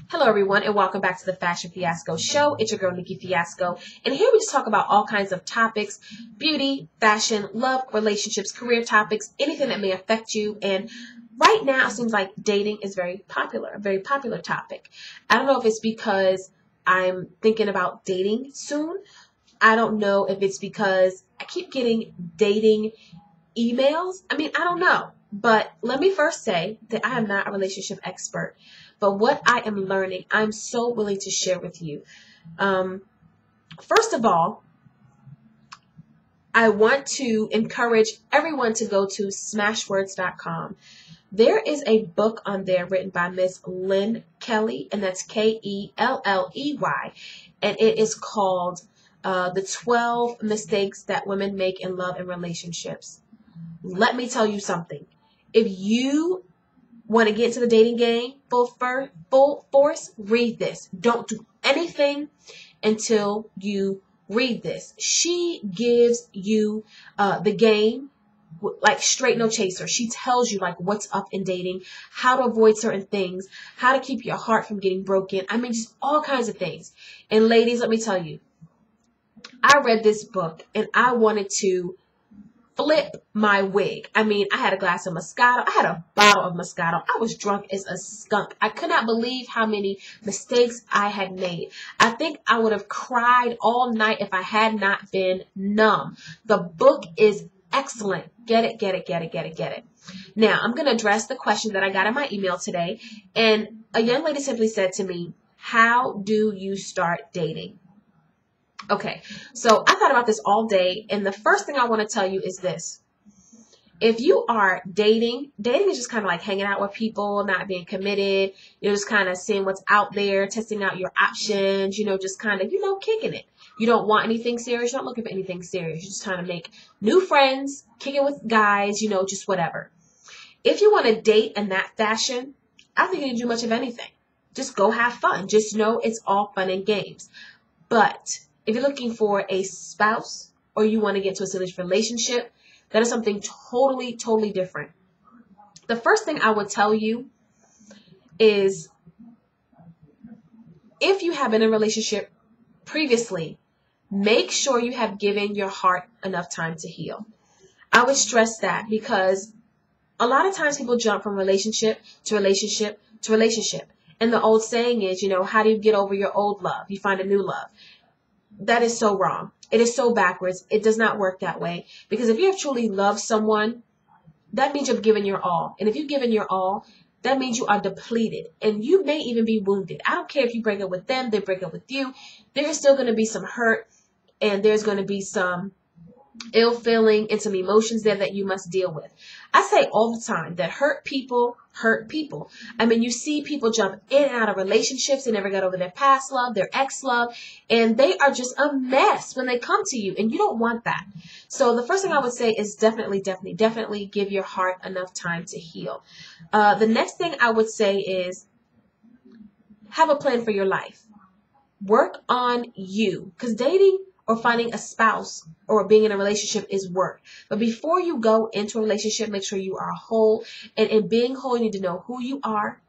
Hello, everyone, and welcome back to the Fashion Fiasco Show. It's your girl, Nikki Fiasco, and here we just talk about all kinds of topics: beauty, fashion, love, relationships, career topics, anything that may affect you. And right now, it seems like dating is a very popular topic. I don't know if it's because I'm thinking about dating soon. I don't know if it's because I keep getting dating emails. I don't know. But let me first say that I am not a relationship expert. But what I am learning, I'm so willing to share with you. First of all, I want to encourage everyone to go to smashwords.com. There is a book on there written by Miss Lynn Kelly, and that's Kelley, and it is called The 12 Mistakes That Women Make in Love and Relationships. Let me tell you something. If you want to get into the dating game full force, read this. Don't do anything until you read this. She gives you the game like straight no chaser. She tells you like what's up in dating, how to avoid certain things, how to keep your heart from getting broken. Just all kinds of things. And ladies, let me tell you, I read this book and I wanted to flip my wig. I had a glass of Moscato. I had a bottle of Moscato. I was drunk as a skunk. I could not believe how many mistakes I had made. I think I would have cried all night if I had not been numb. The book is excellent. Get it, get it, get it, get it, get it. Now, I'm going to address the question that I got in my email today. And a young lady simply said to me, how do you start dating? Okay, so I thought about this all day, and the first thing I want to tell you is this. If you are dating is just kind of like hanging out with people, not being committed. You're just kind of seeing what's out there, testing out your options, just kind of, kicking it. You don't want anything serious. You're not looking for anything serious. You're just trying to make new friends, kicking with guys, just whatever. If you want to date in that fashion, I don't think you can do much of anything. Just go have fun. Just know it's all fun and games. But if you're looking for a spouse or you want to get into a serious relationship, that is something totally, totally different. The first thing I would tell you is if you have been in a relationship previously, make sure you have given your heart enough time to heal. I would stress that because a lot of times people jump from relationship to relationship to relationship. And the old saying is, how do you get over your old love? You find a new love. That is so wrong. It is so backwards. It does not work that way. Because if you have truly loved someone, that means you've given your all. And if you've given your all, that means you are depleted. And you may even be wounded. I don't care if you break up with them, they break up with you. There is still going to be some hurt. And there's going to be some ill feeling and some emotions there that you must deal with. I say all the time that hurt people hurt people. You see people jump in and out of relationships. They never got over their past love, their ex love, and they are just a mess when they come to you, and you don't want that. So the first thing I would say is definitely give your heart enough time to heal. The next thing I would say is have a plan for your life. Work on you, because dating or finding a spouse or being in a relationship is work. But before you go into a relationship, make sure you are whole. And in being whole, you need to know who you are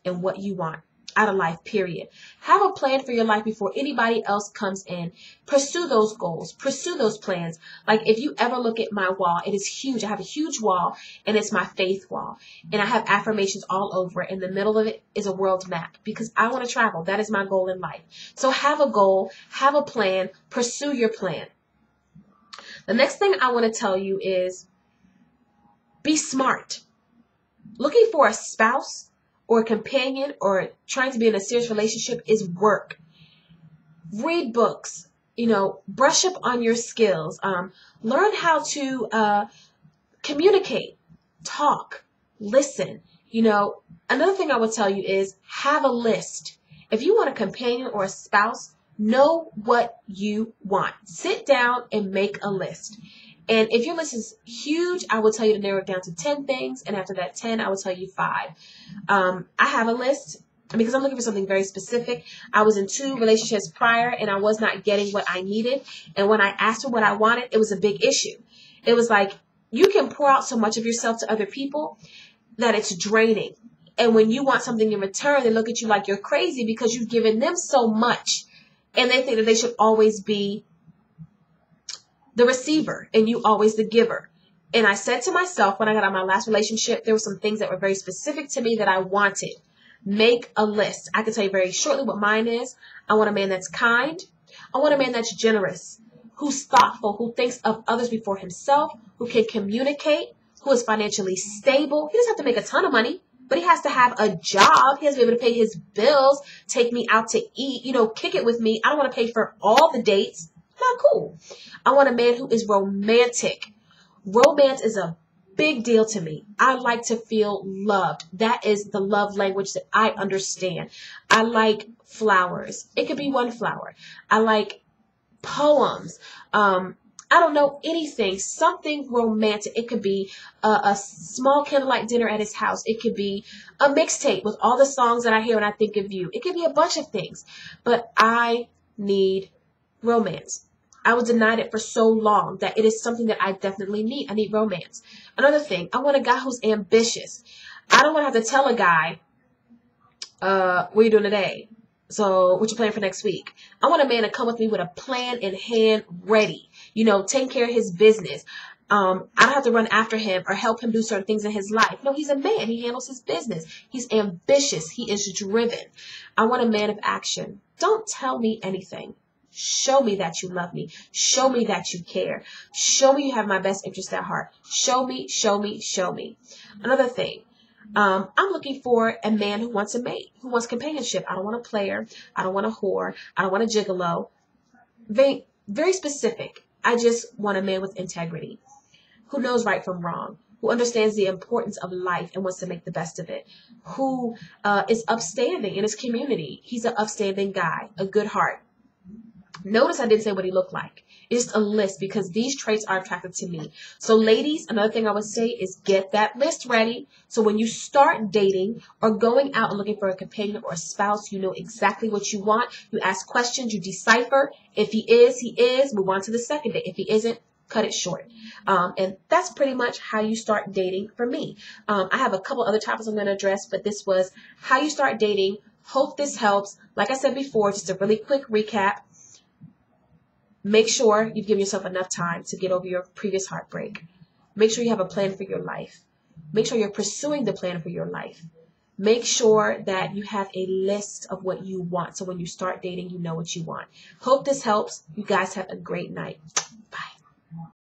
and what you want out of life, period. Have a plan for your life before anybody else comes in. Pursue those goals. Pursue those plans. Like if you ever look at my wall, it is huge. I have a huge wall, and it's my faith wall. And I have affirmations all over it. In the middle of it is a world map because I want to travel. That is my goal in life. So have a goal, have a plan, pursue your plan. The next thing I want to tell you is be smart. Looking for a spouse or a companion or trying to be in a serious relationship is work. Read books, brush up on your skills, learn how to communicate, talk, listen. Another thing I would tell you is have a list. If you want a companion or a spouse, know what you want. Sit down and make a list. And if your list is huge, I will tell you to narrow it down to 10 things. And after that 10, I will tell you 5. I have a list because I'm looking for something very specific. I was in 2 relationships prior and I was not getting what I needed. And when I asked for what I wanted, it was a big issue. It was like you can pour out so much of yourself to other people that it's draining. And when you want something in return, they look at you like you're crazy because you've given them so much. And they think that they should always be the receiver and you always the giver. And I said to myself when I got out of my last relationship, there were some things that were very specific to me that I wanted. Make a list. I can tell you very shortly what mine is. I want a man that's kind. I want a man that's generous, who's thoughtful, who thinks of others before himself, who can communicate, who is financially stable. He doesn't have to make a ton of money, but he has to have a job. He has to be able to pay his bills, take me out to eat, kick it with me. I don't want to pay for all the dates. Not cool. I want a man who is romantic. Romance is a big deal to me. I like to feel loved. That is the love language that I understand. I like flowers. It could be one flower. I like poems. I don't know, anything, something romantic. It could be a small candlelight dinner at his house. It could be a mixtape with all the songs that I hear when I think of you. It could be a bunch of things, but I need romance. I was denied it for so long that it is something that I definitely need. I need romance. Another thing, I want a guy who's ambitious. I don't want to have to tell a guy, what are you doing today? So what you planning for next week? I want a man to come with me with a plan in hand ready, taking care of his business. I don't have to run after him or help him do certain things in his life. No, he's a man. He handles his business. He's ambitious. He is driven. I want a man of action. Don't tell me anything. Show me that you love me. Show me that you care. Show me you have my best interest at heart. Show me, show me, show me. Another thing, I'm looking for a man who wants a mate, who wants companionship. I don't want a player. I don't want a whore. I don't want a gigolo. Very, very specific. I just want a man with integrity, who knows right from wrong, who understands the importance of life and wants to make the best of it, who is upstanding in his community. He's an upstanding guy, a good heart. Notice I didn't say what he looked like. It's just a list because these traits are attractive to me. So ladies, another thing I would say is get that list ready. So when you start dating or going out and looking for a companion or a spouse, you know exactly what you want. You ask questions, you decipher. If he is, he is. Move on to the second date. If he isn't, cut it short. And that's pretty much how you start dating for me. I have a couple other topics I'm going to address, but this was how you start dating. Hope this helps. Like I said before, just a really quick recap. Make sure you've given yourself enough time to get over your previous heartbreak. Make sure you have a plan for your life. Make sure you're pursuing the plan for your life. Make sure that you have a list of what you want. So when you start dating, you know what you want. Hope this helps. You guys have a great night. Bye.